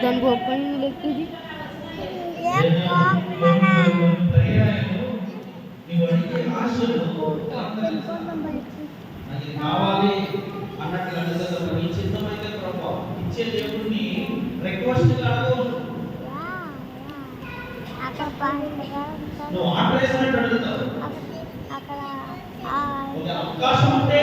దానికి ఓపెనింగ్ లెక్కది కావాలి అన్నట్టు అడుగుతారు. నీ చిత్తమైతే ప్రభావ ఇచ్చే దేవుడిని రిక్వెస్ట్ నువ్వు ఆర్డర్ వేసినట్టు అడుగుతావు. ఒక అవకాశం ఉంటే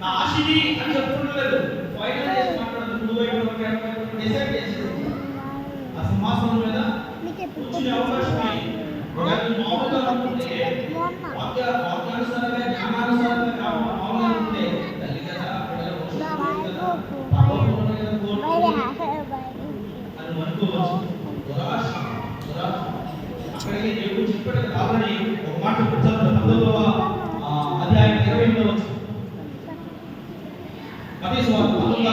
నా ఆశిది అని చెప్పుకోలేదు. ఫైనల్ చేసి మాట్లాడదు. నువ్వు డిసైడ్ చేసి ఆ సింహాసనం మీద కూర్చునే అవకాశం మామూలుగా ఉంటే వాక్యానుసారంగా జ్ఞానానుసారంగా మామూలుగా ఉంటే తల్లి కదా అని అనుకోవచ్చు. అక్కడికి దేవుడు చెప్పాడు కాబట్టి ఒక మాట చెప్తాను. 19వ అధ్యాయం 28వ వచనం మత్తయి సువార్త 19వ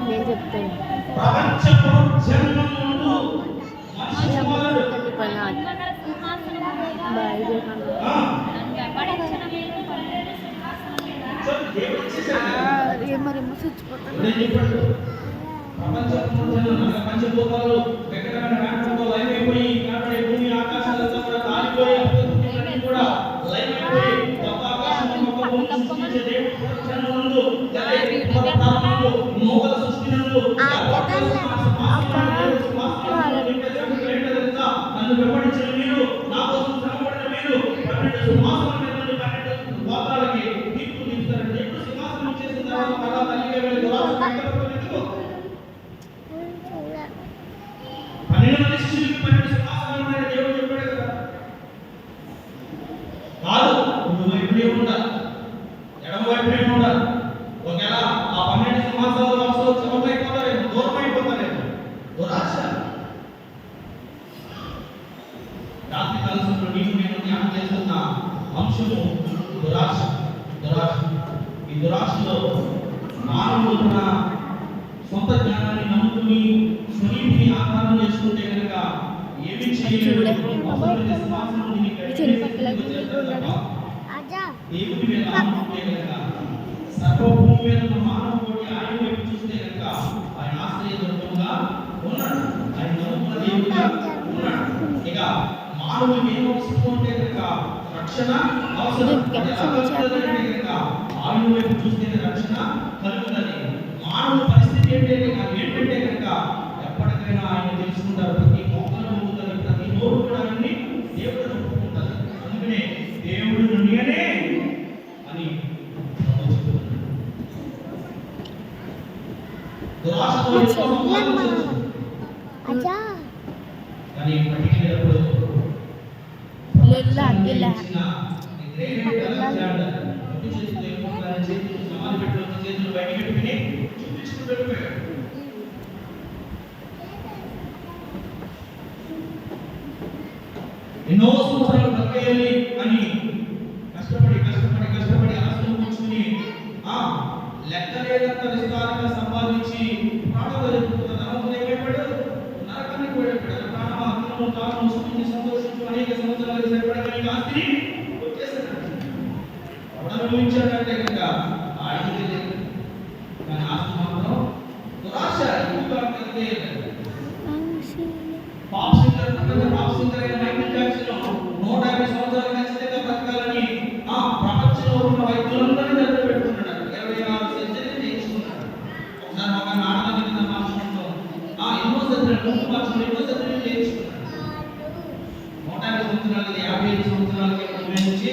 నేను చెప్తాను. ప్రపంచపు జన్మమును మనిషి కుమారుడు మరేమో చచ్చిపోతాను. పంచభూతాలు ఎక్కడైనా రాష్ట్రంలో లైవ్ అయిపోయి కాబట్టి భూమి ఆకాశాలతో కూడా కాలిపోయి కూడా లైవ్ అయిపోయి కొత్త ఆకాశం కొత్త భూమి సృష్టించే దేవుడు జన్మనందు నూతన సృష్టినందు నన్ను వెంబడించిన మీరు నా కోసం శ్రమపడిన మీరు 12 సింహాసనాల మీద నుండి 12 గోత్రాలకి తీర్పు తీస్తారని దేవుడు సింహాసనం చేసిన తర్వాత మళ్ళా తల్లిగా వెళ్ళి దురాశ వ్యక్తపరచలేదు. 12 మంది శిష్యులకి 12 సింహాసనాలు ఉన్నాయని దేవుడు చెప్పాడు కదా. కాదు, నువ్వు వైపునే ఉండాలి, ఎడమ వైపునే ఉండాలి. ఒకవేళ ఆ 12 సింహాసనాలు అసలు చమకైపోతారేమో, దూరం అయిపోతారేమో. దురాశ రాత్రి కాలంలో నీకు నేను ధ్యానం చేస్తున్న అంశము దురాశ. ఈ దురాశలో మానవుడు తన సొంత జ్ఞానాన్ని నమ్ముకుని స్వనీతిని ఆధారం చేసుకుంటే కనుక ఏమి చేయలేడు. దేవుని మీద ఆనుకుంటే కనుక సర్వభూమి మీద ఉన్న మానవుడి ఆయన వైపు చూస్తే కనుక ఆయన ఆశ్రయదుర్గంగా ఉన్నాడు, ఆయన నమ్ముకున్న దేవుడిగా ఉన్నాడు. ఇక మానవుడికి ఏం అవసరం ఉంటే కనుక రక్షణ అవసరం. ఆయన వైపు చూస్తే రక్షణ కలుగుతుంది. మానవుడి పరిస్థితి ఏంటంటే కనుక ఎప్పటికైనా ఆయన తెలుసుకుంటారు. ప్రతి మోకాలు మోగుతుంది, ప్రతి నోరు కూడా ఆయన్ని దేవుడు నమ్ముకుంటారు. అందుకనే దేవుడు నేనే అని కానీ పట్టినప్పుడు చేతులు బయట పెట్టుకుని చూపించుకుంటూ వెళ్ళిపోయాడు. ఎన్నో సంవత్సరాలు బతికేయాలి అని కష్టపడి ఆశలు కూర్చుని లెక్కలేనంత విస్తారంగా సంపాదించి ప్రాణం జరుపుతున్న ధనవంతులు ఏమైపోయాడు? నరకానికి వెళ్ళిపోయాడు. ప్రాణము తాను సంతోషించు అనేక సంవత్సరాలు సరిపడగలిగిన ఆస్తిని వచ్చేసాడు. అనుభవించాడంటే కనుక ఆయనకి తెలియదు. కానీ ఆస్తి మాత్రం దురాశ ఎక్కువగా కలిగే పాప్ సింగర్ అయిన మైకేల్ జాక్సన్ 150 సంవత్సరాలు ఖచ్చితంగా బతకాలని ప్రపంచంలో ఉన్న వైద్యులందరినీ దగ్గర పెట్టుకున్నాడు. 26 సెంచరీలు చేయించుకున్నాడు. ఒకసారి ఒక నాటకం కింద మార్చుకుంటాం ఎన్నో సెంచరీలు చేయించుకున్నాడు. 150 సంవత్సరాలకి 55 సంవత్సరాలకి ఉపయోగించి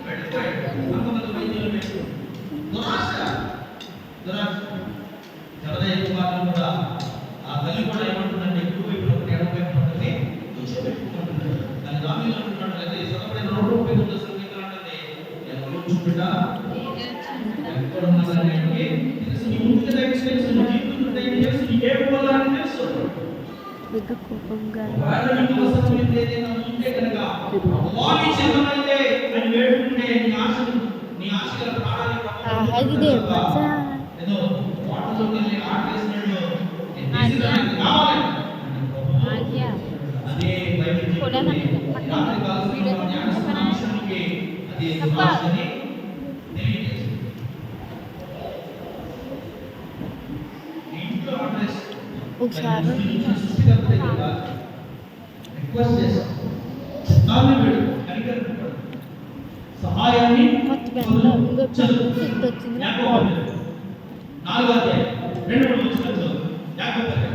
వెళ్ళిపోయాడు. అంతమంది వైద్యులు పెట్టుకున్నాడు. దురాశ జలదయ కుమారులు కూడా ఆ తల్లి కూడా ఏమంటుందంటే ఎక్కువ వైపు ఎడమ వైపు ఉంటుంది కూర్చోబెట్టుకుంటుంది. దాని రామీలు అంటున్నాడు అయితే చదవబడిన 139 సంగీతాలు అంటే కూర్చుంట ఎక్కడ ఉన్నదానికి తెలుసు. నీ ముందుకు తెలుసు, నీ జీవితంలో తెలుసు, నీకే పోవాలని తెలుసు. నీకు అవసరం ఏదైనా ఉంటే కనుక వాణి చిన్నమైతే అని వేడుకుంటే నీ ఆశల ప్రాణాన్ని ఏదో వాటర్లోకి వెళ్ళి ఆటేసినట్టు కావాలి. అదే బైబిల్ రాత్రి కాలంలో జ్ఞానానికి అది దురాశని తెలియజేస్తుంది. ఇంట్లో అడ్రస్ ఒకసారి సృష్టికర్త దగ్గర రిక్వెస్ట్ చేస్తాం, చిత్తాన్ని వేడు, కనికరింపడు, సహాయాన్ని కొత్త పెన్లో ఇంకో చదువు. పెన్ను వచ్చింది. యాకోబు పత్రిక 4వ అధ్యాయం 2-3 వచనాలు చదువు. యాకోబు పత్రిక.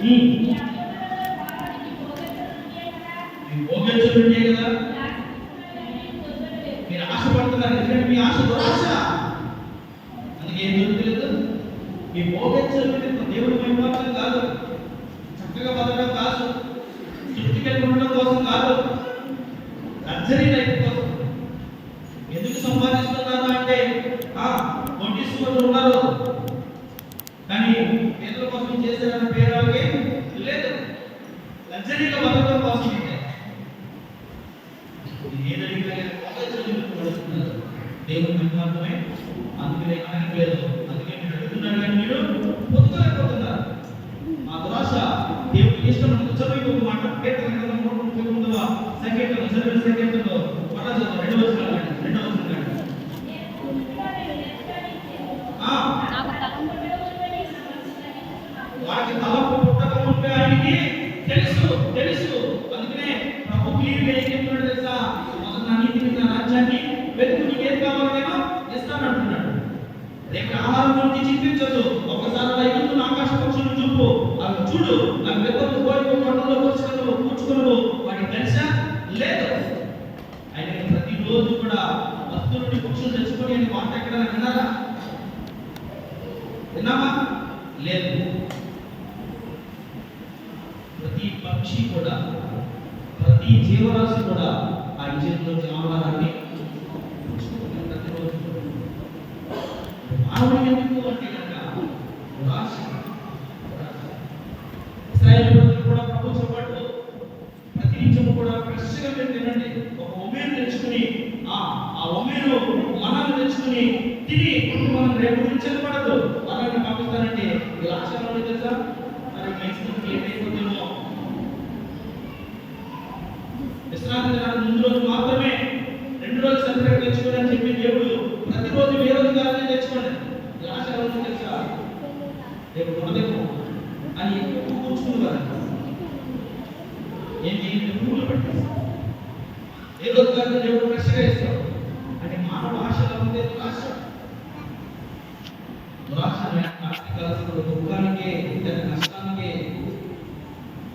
మీ భోగేచ్ఛలు ఉంటాయి కదా, మీరు ఆశపడుతున్నారు, ఎందుకంటే మీ ఆశ దురాశ, అందుకే ఏం దొరకలేదు. మీ భోగేచ్ఛలు దేవుడి మహిమార్థం కాదు, చక్కగా బతకడం కాదు, తృప్తిగా ఉండడం కోసం కాదు, లగ్జరీ లైఫ్ కోసం. ఎందుకు సంపాదిస్తున్నారు అంటే కోటీశ్వరులు ఉన్నారు, కానీ పేదల కోసం చేశారన్న పేరు వాళ్ళకి లేదు. లగ్జరీగా బతకడం కోసం దేవుని మహిమార్థమే, అందుకే ఆయనకు లేదు. అందుకే మీరు అడుగుతున్నారు కానీ మీరు పొందుకోలేకపోతున్నారు. ఆ దురాశ దేవుడికి ఇష్టం. చదువు ఒక మాట, కీర్తన 139వ సంకీర్తన, చదివిన సంకీర్తనలో మళ్ళా చదువు, 2వ వచనం కండి. వారికి తలంపు పుట్టక ముందే ఆయనకి తెలుసు. అందుకనే ప్రభు క్లియర్గా ఏం చెప్తున్నాడు తెలుసా? మొదట నా నీతిని, నా రాజ్యాన్ని వెతుకు, నీకు ఏం కావాలో నేను ఇస్తాను అంటున్నాడు. రేపు ఆహారం గురించి చింతించదు. ఒకసారి ఐగుప్తున్న ఆకాశ పక్షులను చూపు, అవి చూడు, అవి వెతుకు, కోరిక కొండలో కూర్చుకును, వాటికి తెలుసా లేదు. ఆయన ప్రతిరోజు కూడా భక్తులని పక్షులు తెచ్చుకొని అని మాట ఎక్కడైనా విన్నారా? విన్నామా? లేదు. ప్రతి పక్షి కూడా, ప్రతి జీవరాశి కూడా ఆ చేతిలో ఆహారాన్ని ప్రతిరోజు. మానవుడు ఎందుకు అంటే కనుక దురాశ. ఇశ్రాయేలు ప్రజలు కూడా ప్రభు చెప్పాడు, ప్రతి నిత్యము కూడా ఫ్రెష్గా మీరు తినండి. ఒక ఒమేరు తెచ్చుకుని ఆ ఒమేరు మనల్ని తెచ్చుకుని తిని మనం రేపు గురించి చెప్పబడదు, మనల్ని పంపిస్తానంటే ఈ లక్ష్యాలు తెలుసా? మరి నెక్స్ట్ ఏమైపోతుందో. విశ్రాంతి దినానికి ముందు రోజు మాత్రమే 2 రోజులు సపరేట్ తెచ్చుకోండి అని చెప్పి దేవుడు ప్రతిరోజు ఏ రోజు కాదని తెచ్చుకోండి. ఈ లక్ష్యాలు తెలుసా? రేపు కొనదేమో అని ఎక్కువ కూర్చుకున్నారు. ఏం చేయండి? పువ్వులు పెట్టేస్తాం. ఏ రోజు కాదు దేవుడు ఫ్రెష్గా ఇస్తాడు. అంటే మానవ ఆశలో ఉండే దురాశ. దుఃఖానికే, నష్టానికే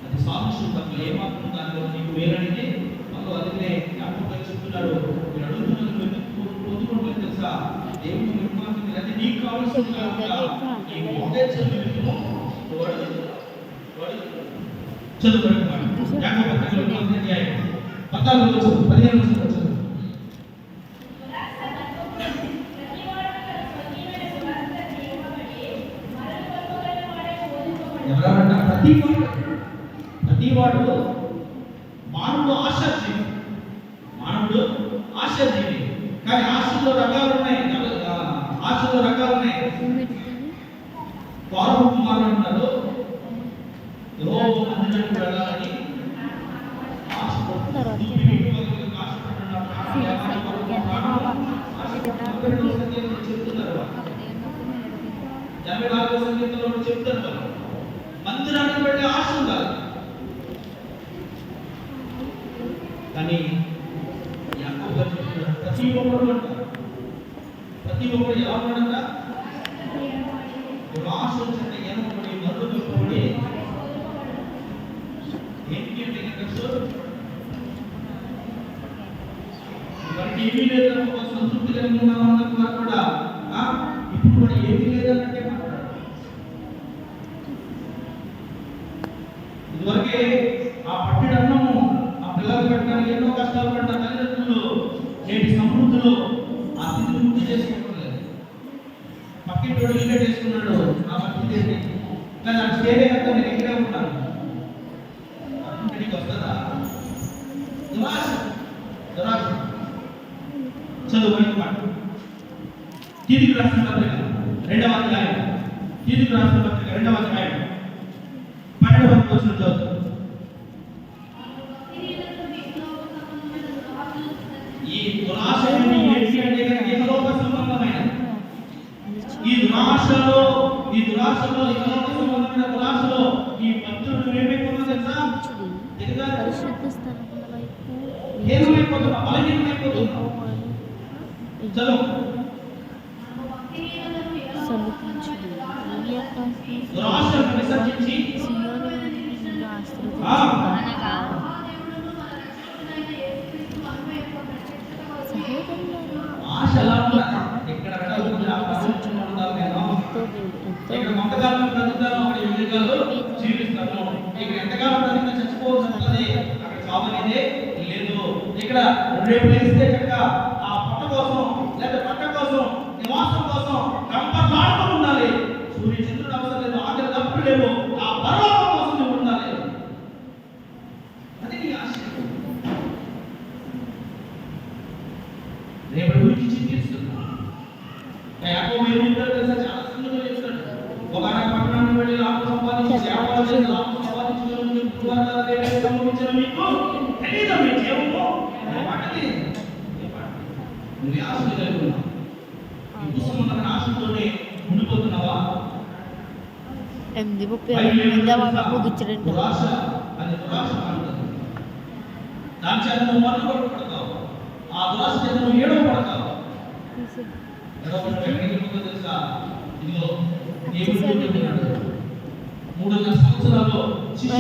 అది సాదృశ్యం తప్ప ఏమాత్రం దానిలో నీకు వేరనేది మనలో. అందుకనే యాకోబు చెప్తున్నాడు, మీరు అడుగుతున్నది పొందుకోవట్లేదు తెలుసా? దేవుని నిర్మాణం అంటే నీకు కావాల్సింది కాకుండా నీ భోగేచ్ఛల నిమిత్తము నువ్వు అడుగుతున్నావు. చదువు యాకోబు పత్రికలో 4వ అధ్యాయం 14వ వచనం 15వ వచనం చదువు. ఎవరన్నా ప్రతివాడు మానవుడు ఆశాజీవి. కానీ ఆశల్లో రకాలు ఉన్నాయి. వారు కుమారులు ఉన్నారు, అందులోకి వెళ్ళాలని చెప్తారు. మందిరానికి వెళ్ళే ఆశ ఉండాలి. కానీ ప్రతి ఒక్కరు ఎలా ఉన్నాడంట? ఆశ వచ్చింటే ఎనబడి మరుడుపడి ఏంటి అంటే వారికి ఏమీ లేదన్న ఒక సంతృప్తి కలిగి ఉన్నామన్నది కూడా ఇప్పుడు కూడా ఏమీ లేదన్నట్టే మాట్లాడారు. ఇదివరకే ఆ పట్టిన అన్నము ఆ పిల్లలు పెట్టడానికి ఎన్నో కష్టాలు పడ్డ తల్లిదండ్రులు నేటి సమృద్ధిలో ఆ స్థితిని గుర్తు చేసుకోవట్లేదు. పక్కింటి ఇల్లు చేసుకున్నాడు ఆ పరిస్థితి, కానీ ఆ స్టేడే అంతా నేను ఎక్కడే ఉంటాను. ఇంటికి వస్తుందా? దురాశ. చదువు మాట తీర్పు రాసిన పత్రిక 2వ అధ్యాయం 2వ అధ్యాయం 12వ వచనం చదువు. ఆశలో, ఈ దురాశలో, ఈ లోక సంబంధమైన దురాశలో ఈ భక్తుడు ఏమైపోతుందో తెలుసా? దిగజారి పరిశుద్ధ స్థలముల వైపు హీనమైపోతున్నా, బలహీనమైపోతున్నా. చదువు. సమర్పించుడి. నీ యొక్క దురాశను విసర్జించి సియోను వారిని నిన్ను ఆ. ఆశీర్వదించుగాక. సహోదరులారా, ఆశ ఎలా ఉండాలి? ఇక్కడ వెళ్ళకుండా ఆలోచించుకుంటూ ఉండాలి నేను. ఇక్కడ కొంతకాలం బ్రతుకుతాను, అక్కడ యుగాలు జీవిస్తాను. ఇక్కడ ఎంతకాలం బ్రతికినా చచ్చిపోవాల్సి ఉంటుంది. అక్కడ చావనేదే లేదు. ఇక్కడ రేపు లేస్తే చక్క ఆ పొట్ట కోసం లేదా పంట కోసం నివాసం కోసం కంపట్లాడుతూ ఉండాలి. సూర్య చంద్రుడు అవసరం లేదు, ఆకలి తప్పుడు లేవు. ఆ పరలోకం కోసం నువ్వు ఉండాలి. అది నీ ఆశ. రేపటి గురించి చింతిస్తున్నా. యాకోబు ఏం చెప్తాడు తెలుసా? చాలా సంగతులు చెప్తాడు. ఒక ఆయన పట్టణానికి వెళ్ళి లాభం సంపాదించి వ్యాపారం చేసి లాభం సంపాదించుకోవాలని చెప్పుకున్నారు. రేపు సంభవించిన మీకు తెలీదా మీ జీవము? అనే మాటది. నువ్వు ఆశలు కలిగి ఉన్నావు. ఇంకో సంబంధమైన ఆశతోనే ఉండిపోతున్నావా? 8:30 ముగించడండి. దురాశ అది దురాశ అంటుంది. దాని చేత నువ్వు మరుగుపడతావు. ఆ దురాశ చేత నువ్వు ఏడవ పడతావు. ఏడవ పడతావు ఎక్కడికి వెళ్ళిపోతుందో తెలుసా? ఇదిగో దేవుడు చెప్తున్నాడు. 3.5 సంవత్సరాల్లో